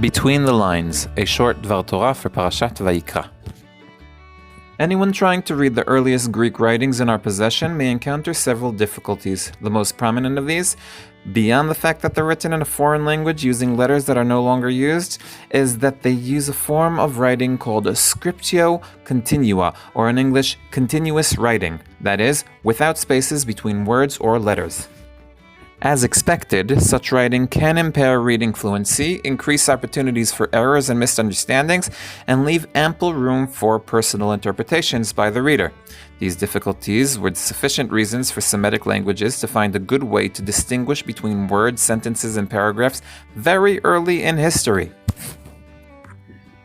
Between the Lines, a short Dvar Torah for Parashat Vayikra. Anyone trying to read the earliest Greek writings in our possession may encounter several difficulties. The most prominent of these, beyond the fact that they're written in a foreign language using letters that are no longer used, is that they use a form of writing called a scriptio continua, or in English, continuous writing, that is, without spaces between words or letters. As expected, such writing can impair reading fluency, increase opportunities for errors and misunderstandings, and leave ample room for personal interpretations by the reader. These difficulties were sufficient reasons for Semitic languages to find a good way to distinguish between words, sentences, and paragraphs very early in history.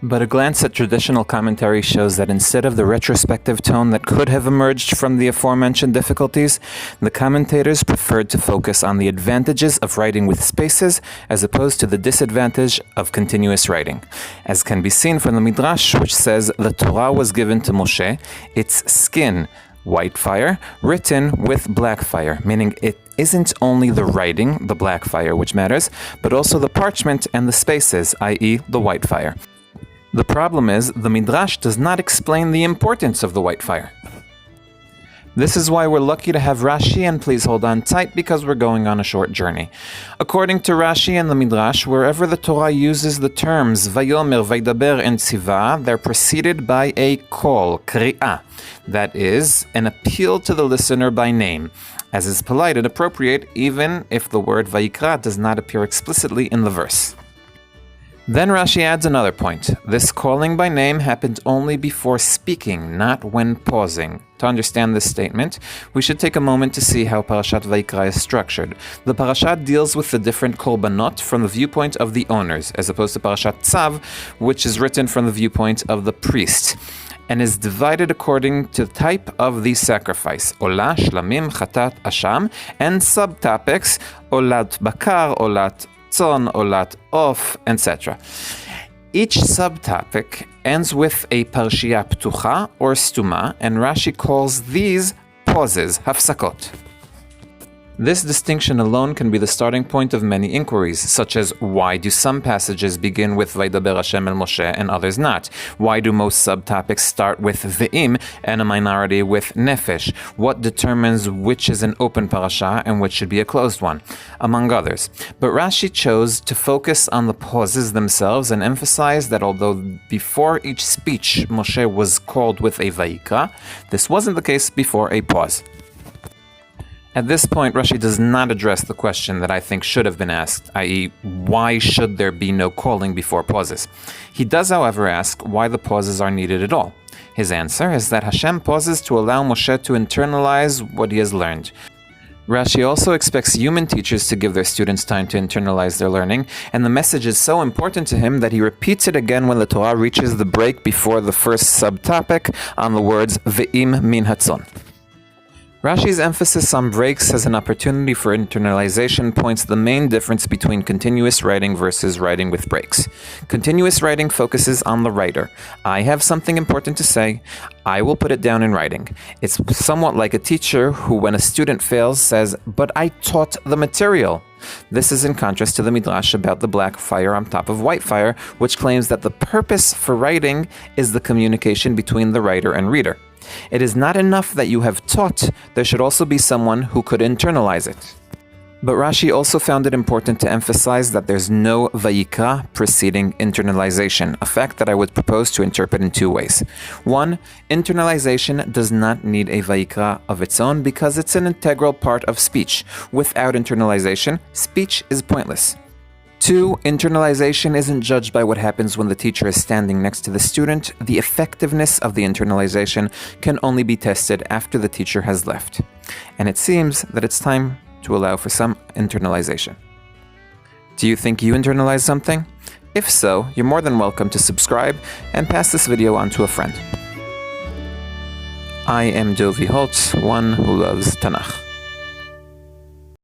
But a glance at traditional commentary shows that instead of the retrospective tone that could have emerged from the aforementioned difficulties, the commentators preferred to focus on the advantages of writing with spaces as opposed to the disadvantage of continuous writing. As can be seen from the Midrash, which says the Torah was given to Moshe, its skin, white fire, written with black fire, meaning it isn't only the writing, the black fire, which matters, but also the parchment and the spaces, i.e. the white fire. The problem is, the Midrash does not explain the importance of the white fire. This is why we're lucky to have Rashi, and please hold on tight because we're going on a short journey. According to Rashi and the Midrash, wherever the Torah uses the terms Vayomer, Vaydaber, and Tziva, they're preceded by a call, kri'ah, that is, an appeal to the listener by name, as is polite and appropriate even if the word Vayikra does not appear explicitly in the verse. Then Rashi adds another point. This calling by name happened only before speaking, not when pausing. To understand this statement, we should take a moment to see how Parashat Vayikra is structured. The Parashat deals with the different korbanot from the viewpoint of the owners, as opposed to Parashat Tzav, which is written from the viewpoint of the priest, and is divided according to the type of the sacrifice, Olah, Shlamim, Chatat, Asham, and subtopics, Olat Bakar, Olat Tzon, Olat Of, etc. Each subtopic ends with a parshia ptucha or stuma, and Rashi calls these pauses, hafsakot. This distinction alone can be the starting point of many inquiries, such as why do some passages begin with Vaydaber Hashem el Moshe and others not? Why do most subtopics start with Ve'im and a minority with Nefesh? What determines which is an open parasha and which should be a closed one? Among others. But Rashi chose to focus on the pauses themselves and emphasize that although before each speech Moshe was called with a Vayikra, this wasn't the case before a pause. At this point, Rashi does not address the question that I think should have been asked, i.e., why should there be no calling before pauses? He does, however, ask why the pauses are needed at all. His answer is that Hashem pauses to allow Moshe to internalize what he has learned. Rashi also expects human teachers to give their students time to internalize their learning, and the message is so important to him that he repeats it again when the Torah reaches the break before the first subtopic on the words Ve'im min hatzon. Rashi's emphasis on breaks as an opportunity for internalization points the main difference between continuous writing versus writing with breaks. Continuous writing focuses on the writer. I have something important to say. I will put it down in writing. It's somewhat like a teacher who, when a student fails, says, "But I taught the material." This is in contrast to the Midrash about the black fire on top of white fire, which claims that the purpose for writing is the communication between the writer and reader. It is not enough that you have taught, there should also be someone who could internalize it. But Rashi also found it important to emphasize that there's no Vayikra preceding internalization, a fact that I would propose to interpret in two ways. One, internalization does not need a Vayikra of its own because it's an integral part of speech. Without internalization, speech is pointless. Two, internalization isn't judged by what happens when the teacher is standing next to the student. The effectiveness of the internalization can only be tested after the teacher has left. And it seems that it's time to allow for some internalization. Do you think you internalized something? If so, you're more than welcome to subscribe and pass this video on to a friend. I am Dovi Holtz, one who loves Tanakh.